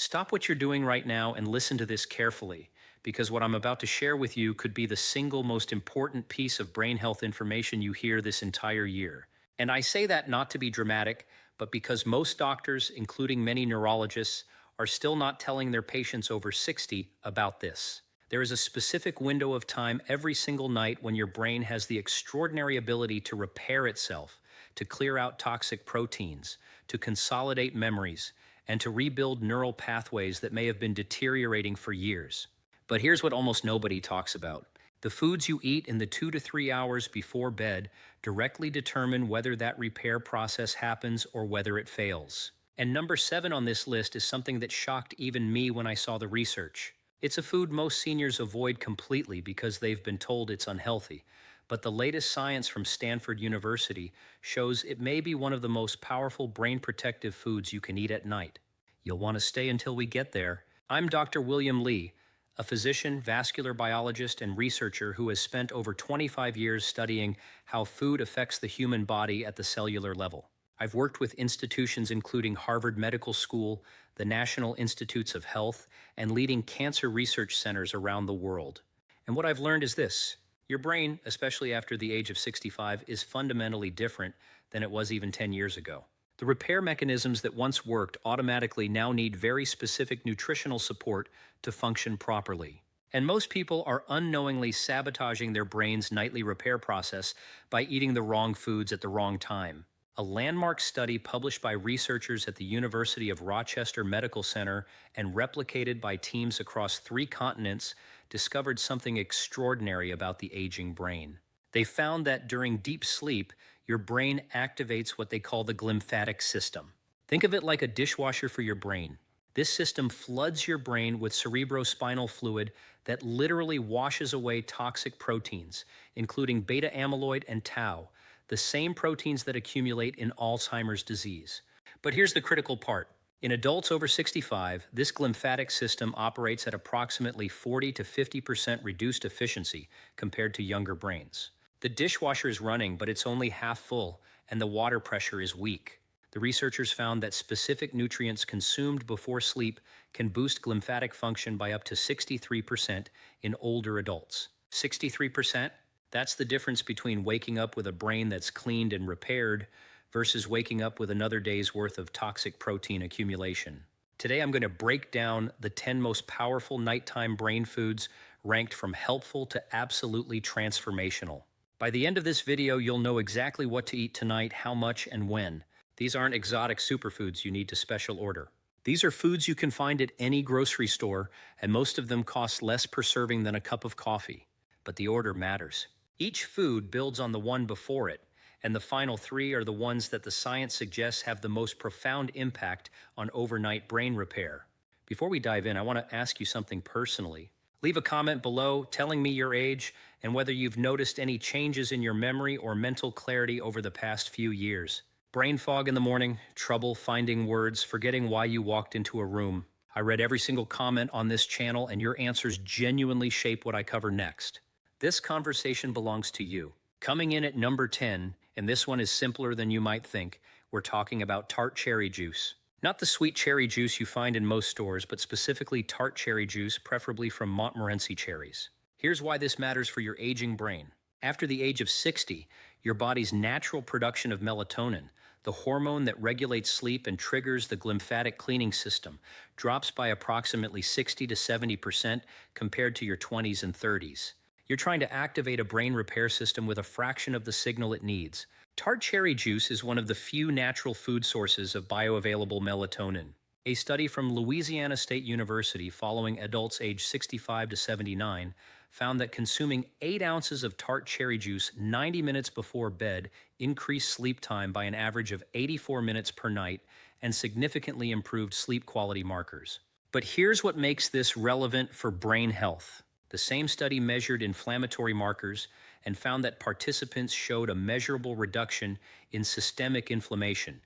Stop what you're doing right now and listen to this carefully, because what I'm about to share with you could be the single most important piece of brain health information you hear this entire year. And I say that not to be dramatic, but because most doctors, including many neurologists, are still not telling their patients over 60 about this. There is a specific window of time every single night when your brain has the extraordinary ability to repair itself, to clear out toxic proteins, to consolidate memories, and to rebuild neural pathways that may have been deteriorating for years. But here's what almost nobody talks about. The foods you eat in the 2 to 3 hours before bed directly determine whether that repair process happens or whether it fails. And number 7 on this list is something that shocked even me when I saw the research. It's a food most seniors avoid completely because they've been told it's unhealthy. But the latest science from Stanford University shows it may be one of the most powerful brain protective foods you can eat at night. You'll want to stay until we get there. I'm Dr. William Li, a physician, vascular biologist, and researcher who has spent over 25 years studying how food affects the human body at the cellular level. I've worked with institutions including Harvard Medical School, the National Institutes of Health, and leading cancer research centers around the world. And what I've learned is this. Your brain, especially after the age of 65, is fundamentally different than it was even 10 years ago. The repair mechanisms that once worked automatically now need very specific nutritional support to function properly. And most people are unknowingly sabotaging their brain's nightly repair process by eating the wrong foods at the wrong time. A landmark study published by researchers at the University of Rochester Medical Center and replicated by teams across 3 continents discovered something extraordinary about the aging brain. They found that during deep sleep, your brain activates what they call the glymphatic system. Think of it like a dishwasher for your brain. This system floods your brain with cerebrospinal fluid that literally washes away toxic proteins, including beta amyloid and tau, the same proteins that accumulate in Alzheimer's disease. But here's the critical part. In adults over 65, this glymphatic system operates at approximately 40 to 50% reduced efficiency compared to younger brains. The dishwasher is running, but it's only half full, and the water pressure is weak. The researchers found that specific nutrients consumed before sleep can boost glymphatic function by up to 63% in older adults. 63%? That's the difference between waking up with a brain that's cleaned and repaired versus waking up with another day's worth of toxic protein accumulation. Today I'm going to break down the 10 most powerful nighttime brain foods ranked from helpful to absolutely transformational. By the end of this video, you'll know exactly what to eat tonight, how much, and when. These aren't exotic superfoods you need to special order. These are foods you can find at any grocery store, and most of them cost less per serving than a cup of coffee. But the order matters. Each food builds on the one before it, and the final 3 are the ones that the science suggests have the most profound impact on overnight brain repair. Before we dive in, I want to ask you something personally. Leave a comment below telling me your age and whether you've noticed any changes in your memory or mental clarity over the past few years. Brain fog in the morning, trouble finding words, forgetting why you walked into a room. I read every single comment on this channel, and your answers genuinely shape what I cover next. This conversation belongs to you. Coming in at number 10, and this one is simpler than you might think, we're talking about tart cherry juice. Not the sweet cherry juice you find in most stores, but specifically tart cherry juice, preferably from Montmorency cherries. Here's why this matters for your aging brain. After the age of 60, your body's natural production of melatonin, the hormone that regulates sleep and triggers the glymphatic cleaning system, drops by approximately 60 to 70% compared to your 20s and 30s. You're trying to activate a brain repair system with a fraction of the signal it needs. Tart cherry juice is one of the few natural food sources of bioavailable melatonin. A study from Louisiana State University following adults aged 65 to 79 found that consuming 8 ounces of tart cherry juice 90 minutes before bed increased sleep time by an average of 84 minutes per night and significantly improved sleep quality markers. But here's what makes this relevant for brain health. The same study measured inflammatory markers and found that participants showed a measurable reduction in systemic inflammation,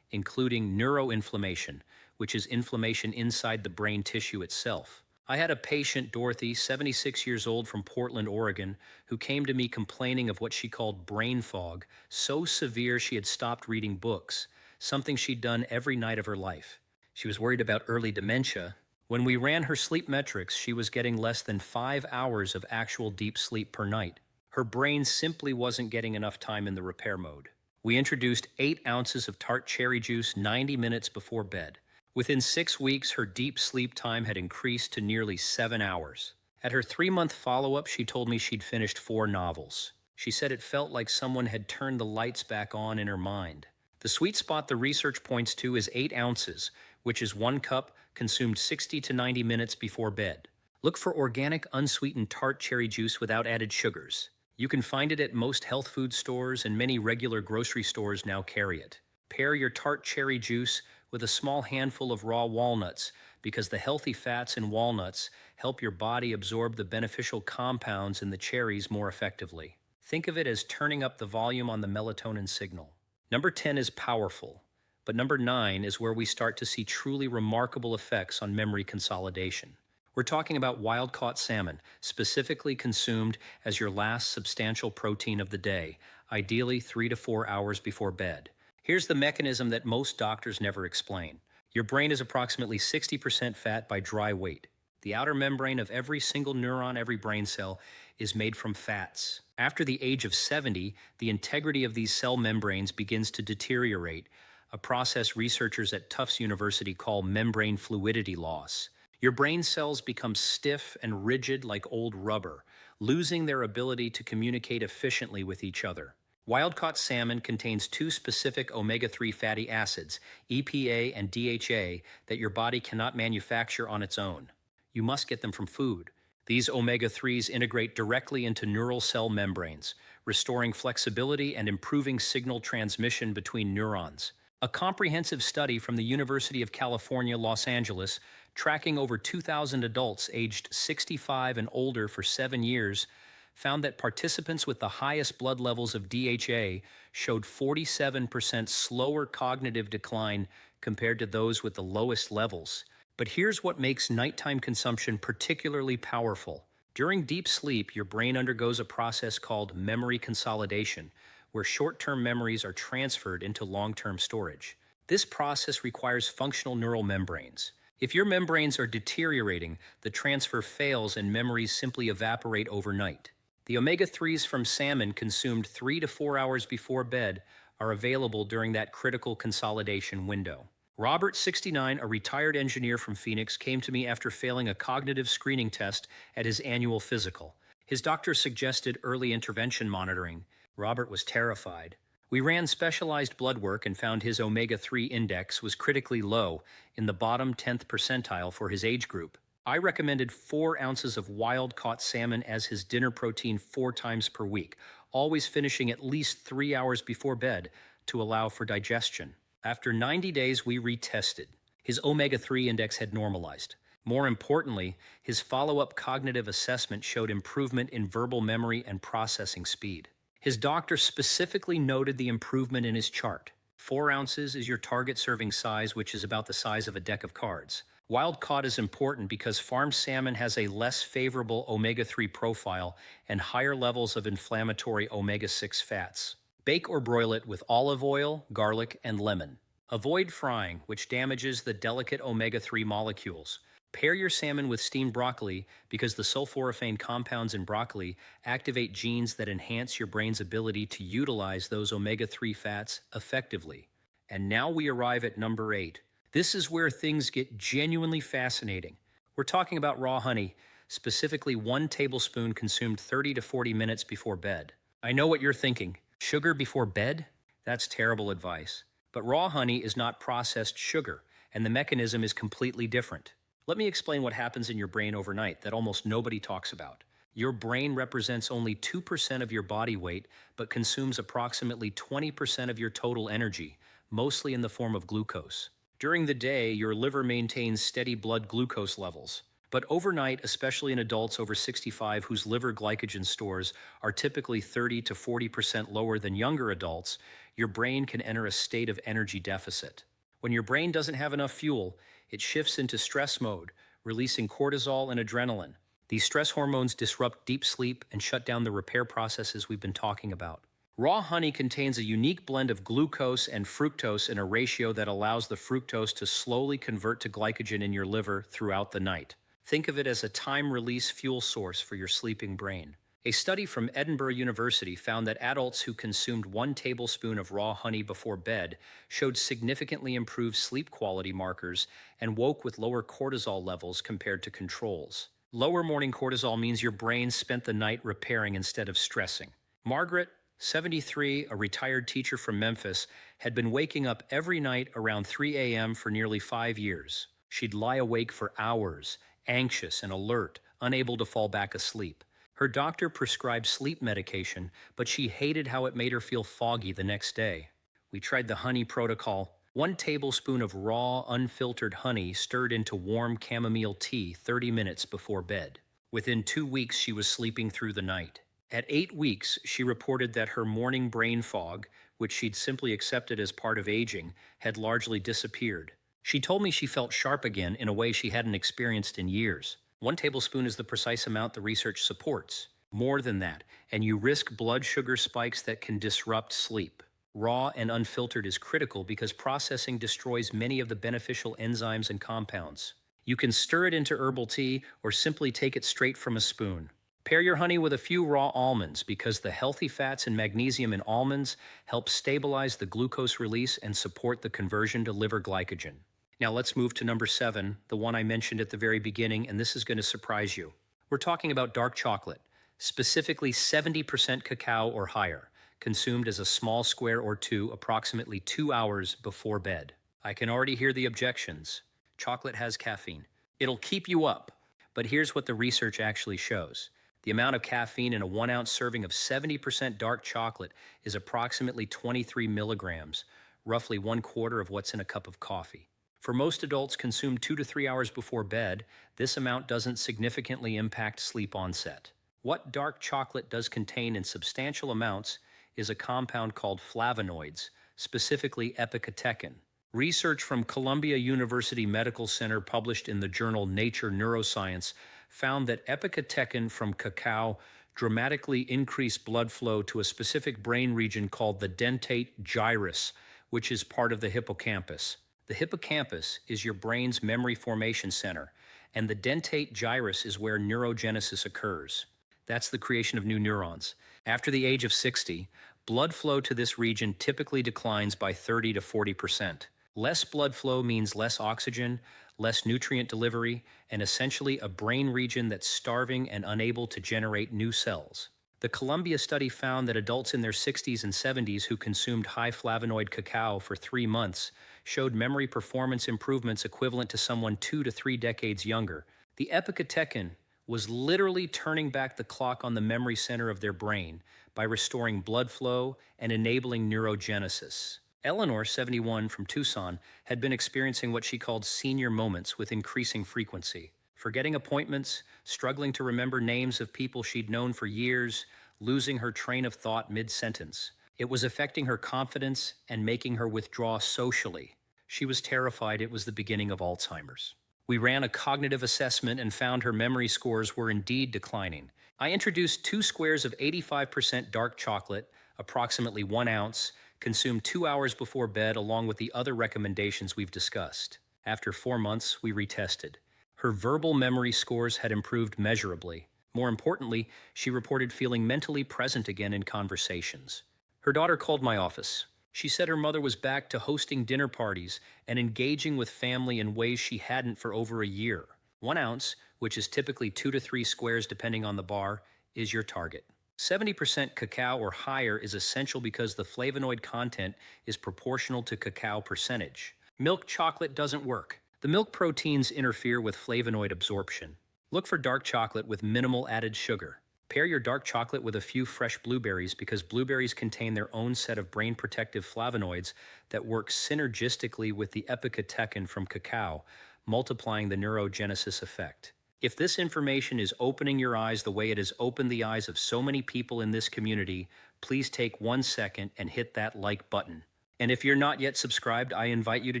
including neuroinflammation, which is inflammation inside the brain tissue itself. I had a patient, Dorothy, 76 years old from Portland, Oregon, who came to me complaining of what she called brain fog, so severe she had stopped reading books, something she'd done every night of her life. She was worried about early dementia. When we ran her sleep metrics, she was getting less than 5 hours of actual deep sleep per night. Her brain simply wasn't getting enough time in the repair mode. We introduced 8 ounces of tart cherry juice 90 minutes before bed. Within 6 weeks, her deep sleep time had increased to nearly 7 hours. At her 3-month follow-up, she told me she'd finished 4 novels. She said it felt like someone had turned the lights back on in her mind. The sweet spot the research points to is 8 ounces, which is 1 cup consumed 60 to 90 minutes before bed. Look for organic, unsweetened tart cherry juice without added sugars. You can find it at most health food stores, and many regular grocery stores now carry it. Pair your tart cherry juice with a small handful of raw walnuts, because the healthy fats in walnuts help your body absorb the beneficial compounds in the cherries more effectively. Think of it as turning up the volume on the melatonin signal. Number 10 is powerful, but number 9 is where we start to see truly remarkable effects on memory consolidation. We're talking about wild-caught salmon, specifically consumed as your last substantial protein of the day, ideally 3 to 4 hours before bed. Here's the mechanism that most doctors never explain. Your brain is approximately 60% fat by dry weight. The outer membrane of every single neuron, every brain cell, is made from fats. After the age of 70, the integrity of these cell membranes begins to deteriorate, a process researchers at Tufts University call membrane fluidity loss. Your brain cells become stiff and rigid like old rubber, losing their ability to communicate efficiently with each other. Wild-caught salmon contains 2 specific omega-3 fatty acids, EPA and DHA, that your body cannot manufacture on its own. You must get them from food. These omega-3s integrate directly into neural cell membranes, restoring flexibility and improving signal transmission between neurons. A comprehensive study from the University of California, Los Angeles, tracking over 2,000 adults aged 65 and older for 7 years, found that participants with the highest blood levels of DHA showed 47% slower cognitive decline compared to those with the lowest levels. But here's what makes nighttime consumption particularly powerful. During deep sleep, your brain undergoes a process called memory consolidation, where short-term memories are transferred into long-term storage. This process requires functional neural membranes. If your membranes are deteriorating, the transfer fails and memories simply evaporate overnight. The omega-3s from salmon consumed 3 to 4 hours before bed are available during that critical consolidation window. Robert, 69, a retired engineer from Phoenix, came to me after failing a cognitive screening test at his annual physical. His doctor suggested early intervention monitoring. Robert was terrified. We ran specialized blood work and found his omega-3 index was critically low, in the bottom 10th percentile for his age group. I recommended 4 ounces of wild-caught salmon as his dinner protein 4 times per week, always finishing at least 3 hours before bed to allow for digestion. After 90 days, we retested. His omega-3 index had normalized. More importantly, his follow-up cognitive assessment showed improvement in verbal memory and processing speed. His doctor specifically noted the improvement in his chart. 4 ounces is your target serving size, which is about the size of a deck of cards. Wild-caught is important because farmed salmon has a less favorable omega-3 profile and higher levels of inflammatory omega-6 fats. Bake or broil it with olive oil, garlic, and lemon. Avoid frying, which damages the delicate omega-3 molecules. Pair your salmon with steamed broccoli because the sulforaphane compounds in broccoli activate genes that enhance your brain's ability to utilize those omega-3 fats effectively. And now we arrive at number 8. This is where things get genuinely fascinating. We're talking about raw honey, specifically 1 tablespoon consumed 30 to 40 minutes before bed. I know what you're thinking. Sugar before bed? That's terrible advice. But raw honey is not processed sugar, and the mechanism is completely different. Let me explain what happens in your brain overnight that almost nobody talks about. Your brain represents only 2% of your body weight, but consumes approximately 20% of your total energy, mostly in the form of glucose. During the day, your liver maintains steady blood glucose levels. But overnight, especially in adults over 65 whose liver glycogen stores are typically 30 to 40% lower than younger adults, your brain can enter a state of energy deficit. When your brain doesn't have enough fuel, it shifts into stress mode, releasing cortisol and adrenaline. These stress hormones disrupt deep sleep and shut down the repair processes we've been talking about. Raw honey contains a unique blend of glucose and fructose in a ratio that allows the fructose to slowly convert to glycogen in your liver throughout the night. Think of it as a time-release fuel source for your sleeping brain. A study from Edinburgh University found that adults who consumed 1 tablespoon of raw honey before bed showed significantly improved sleep quality markers and woke with lower cortisol levels compared to controls. Lower morning cortisol means your brain spent the night repairing instead of stressing. Margaret, 73, a retired teacher from Memphis, had been waking up every night around 3 a.m. for nearly 5 years. She'd lie awake for hours, anxious and alert, unable to fall back asleep. Her doctor prescribed sleep medication, but she hated how it made her feel foggy the next day. We tried the honey protocol. 1 tablespoon of raw, unfiltered honey stirred into warm chamomile tea 30 minutes before bed. Within 2 weeks, she was sleeping through the night. At 8 weeks, she reported that her morning brain fog, which she'd simply accepted as part of aging, had largely disappeared. She told me she felt sharp again in a way she hadn't experienced in years. 1 tablespoon is the precise amount the research supports. More than that, and you risk blood sugar spikes that can disrupt sleep. Raw and unfiltered is critical because processing destroys many of the beneficial enzymes and compounds. You can stir it into herbal tea or simply take it straight from a spoon. Pair your honey with a few raw almonds because the healthy fats and magnesium in almonds help stabilize the glucose release and support the conversion to liver glycogen. Now let's move to number 7, the one I mentioned at the very beginning, and this is going to surprise you. We're talking about dark chocolate, specifically 70% cacao or higher, consumed as a small square or two approximately 2 hours before bed. I can already hear the objections. Chocolate has caffeine. It'll keep you up. But here's what the research actually shows. The amount of caffeine in a 1-ounce serving of 70% dark chocolate is approximately 23 milligrams, roughly 1/4 of what's in a cup of coffee. For most adults consumed 2 to 3 hours before bed, this amount doesn't significantly impact sleep onset. What dark chocolate does contain in substantial amounts is a compound called flavonoids, specifically epicatechin. Research from Columbia University Medical Center published in the journal Nature Neuroscience found that epicatechin from cacao dramatically increased blood flow to a specific brain region called the dentate gyrus, which is part of the hippocampus. The hippocampus is your brain's memory formation center, and the dentate gyrus is where neurogenesis occurs. That's the creation of new neurons. After the age of 60, blood flow to this region typically declines by 30 to 40%. Less blood flow means less oxygen, less nutrient delivery, and essentially a brain region that's starving and unable to generate new cells. The Columbia study found that adults in their 60s and 70s who consumed high flavonoid cacao for 3 months showed memory performance improvements equivalent to someone 2 to 3 decades younger. The epicatechin was literally turning back the clock on the memory center of their brain by restoring blood flow and enabling neurogenesis. Eleanor, 71, from Tucson, had been experiencing what she called senior moments with increasing frequency. Forgetting appointments, struggling to remember names of people she'd known for years, losing her train of thought mid-sentence. It was affecting her confidence and making her withdraw socially. She was terrified it was the beginning of Alzheimer's. We ran a cognitive assessment and found her memory scores were indeed declining. I introduced 2 squares of 85% dark chocolate, approximately 1 ounce, consumed 2 hours before bed along with the other recommendations we've discussed. After 4 months, we retested. Her verbal memory scores had improved measurably. More importantly, she reported feeling mentally present again in conversations. Her daughter called my office. She said her mother was back to hosting dinner parties and engaging with family in ways she hadn't for over a year. 1 ounce, which is typically 2 to 3 squares depending on the bar, is your target. 70% cacao or higher is essential because the flavonoid content is proportional to cacao percentage. Milk chocolate doesn't work. The milk proteins interfere with flavonoid absorption. Look for dark chocolate with minimal added sugar. Pair your dark chocolate with a few fresh blueberries because blueberries contain their own set of brain protective flavonoids that work synergistically with the epicatechin from cacao, multiplying the neurogenesis effect. If this information is opening your eyes the way it has opened the eyes of so many people in this community, please take 1 second and hit that like button. And if you're not yet subscribed, I invite you to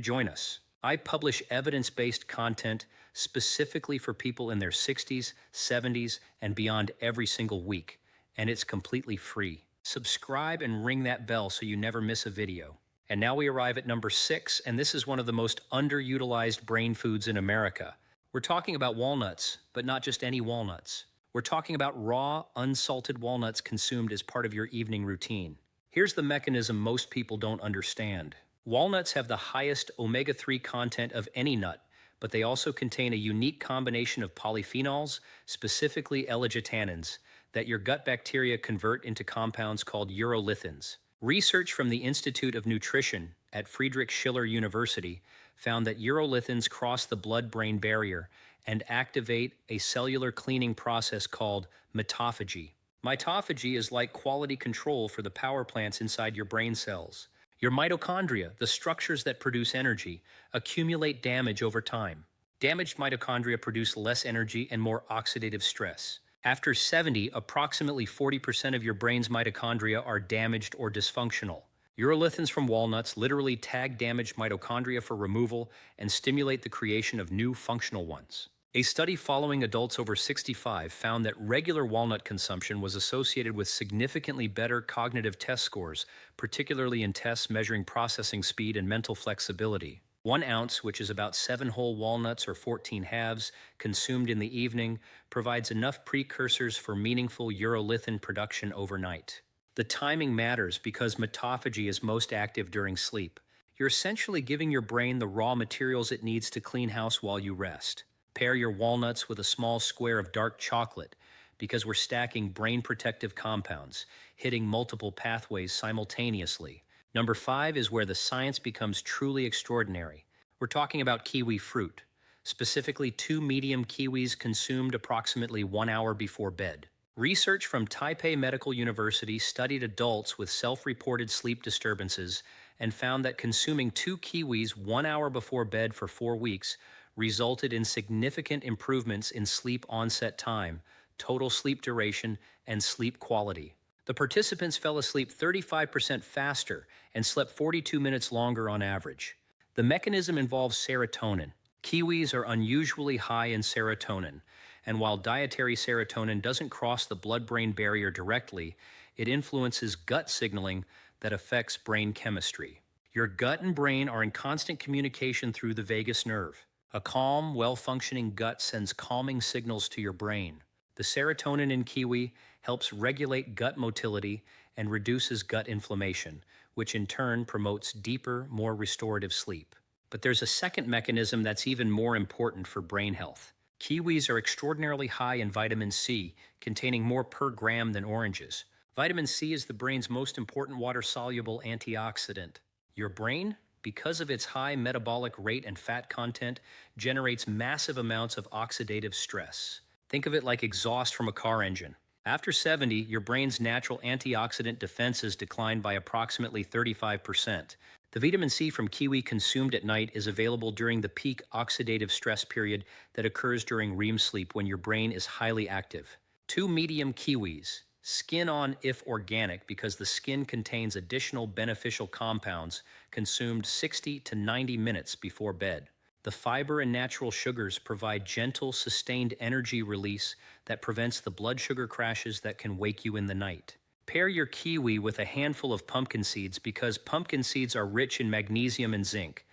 join us. I publish evidence-based content specifically for people in their 60s, 70s, and beyond every single week, and it's completely free. Subscribe and ring that bell so you never miss a video. And now we arrive at number 6, and this is one of the most underutilized brain foods in America. We're talking about walnuts, but not just any walnuts. We're talking about raw, unsalted walnuts consumed as part of your evening routine. Here's the mechanism most people don't understand. Walnuts have the highest omega-3 content of any nut, but they also contain a unique combination of polyphenols, specifically L-argintannins, that your gut bacteria convert into compounds called urolithins. Research from the Institute of Nutrition at Friedrich Schiller University found that urolithins cross the blood-brain barrier and activate a cellular cleaning process called mitophagy. Mitophagy is like quality control for the power plants inside your brain cells. Your mitochondria, the structures that produce energy, accumulate damage over time. Damaged mitochondria produce less energy and more oxidative stress. After 70, approximately 40% of your brain's mitochondria are damaged or dysfunctional. Urolithins from walnuts literally tag damaged mitochondria for removal and stimulate the creation of new functional ones. A study following adults over 65 found that regular walnut consumption was associated with significantly better cognitive test scores, particularly in tests measuring processing speed and mental flexibility. 1 ounce, which is about 7 whole walnuts or 14 halves, consumed in the evening, provides enough precursors for meaningful urolithin production overnight. The timing matters because mitophagy is most active during sleep. You're essentially giving your brain the raw materials it needs to clean house while you rest. Pair your walnuts with a small square of dark chocolate because we're stacking brain protective compounds, hitting multiple pathways simultaneously. Number 5 is where the science becomes truly extraordinary. We're talking about kiwi fruit, specifically 2 medium kiwis consumed approximately 1 hour before bed. Research from Taipei Medical University studied adults with self-reported sleep disturbances and found that consuming 2 kiwis 1 hour before bed for 4 weeks resulted in significant improvements in sleep onset time, total sleep duration, and sleep quality. The participants fell asleep 35% faster and slept 42 minutes longer on average. The mechanism involves serotonin. Kiwis are unusually high in serotonin, and while dietary serotonin doesn't cross the blood-brain barrier directly, it influences gut signaling that affects brain chemistry. Your gut and brain are in constant communication through the vagus nerve. A calm, well-functioning gut sends calming signals to your brain. The serotonin in kiwi helps regulate gut motility and reduces gut inflammation, which in turn promotes deeper, more restorative sleep. But there's a second mechanism that's even more important for brain health. Kiwis are extraordinarily high in vitamin C, containing more per gram than oranges. Vitamin C is the brain's most important water-soluble antioxidant. Your brain, because of its high metabolic rate and fat content, generates massive amounts of oxidative stress. Think of it like exhaust from a car engine. After 70, your brain's natural antioxidant defenses decline by approximately 35%. The vitamin C from kiwi consumed at night is available during the peak oxidative stress period that occurs during REM sleep when your brain is highly active. 2 medium kiwis, skin on if organic because the skin contains additional beneficial compounds, consumed 60 to 90 minutes before bed. The fiber and natural sugars provide gentle, sustained energy release that prevents the blood sugar crashes that can wake you in the night. Pair your kiwi with a handful of pumpkin seeds because pumpkin seeds are rich in magnesium and zinc,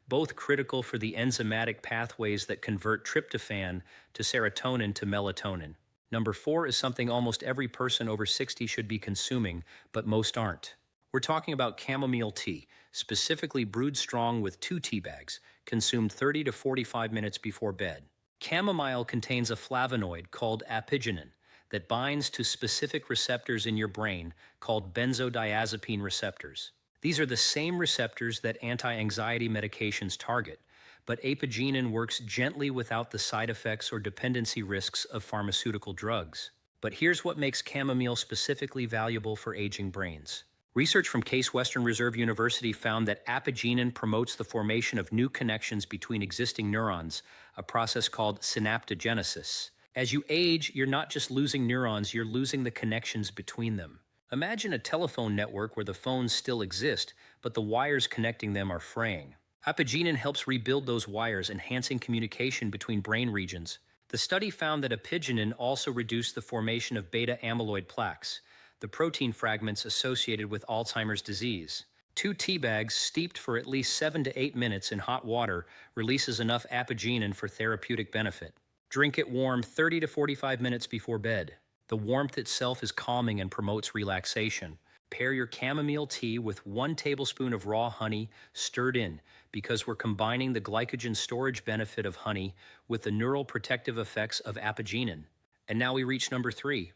both critical for the enzymatic pathways that convert tryptophan to serotonin to melatonin. Number 4 is something almost every person over 60 should be consuming, but most aren't. We're talking about chamomile tea, specifically brewed strong with 2 tea bags, consumed 30 to 45 minutes before bed. Chamomile contains a flavonoid called apigenin that binds to specific receptors in your brain called benzodiazepine receptors. These are the same receptors that anti-anxiety medications target, but apigenin works gently without the side effects or dependency risks of pharmaceutical drugs. But here's what makes chamomile specifically valuable for aging brains. Research from Case Western Reserve University found that apigenin promotes the formation of new connections between existing neurons, a process called synaptogenesis. As you age, you're not just losing neurons, you're losing the connections between them. Imagine a telephone network where the phones still exist, but the wires connecting them are fraying. Apigenin helps rebuild those wires, enhancing communication between brain regions. The study found that apigenin also reduced the formation of beta amyloid plaques, the protein fragments associated with Alzheimer's disease. 2 tea bags steeped for at least 7 to 8 minutes in hot water releases enough apigenin for therapeutic benefit. Drink it warm 30 to 45 minutes before bed. The warmth itself is calming and promotes relaxation. Pair your chamomile tea with 1 tablespoon of raw honey stirred in, because we're combining the glycogen storage benefit of honey with the neural protective effects of apigenin. And now we reach number 3.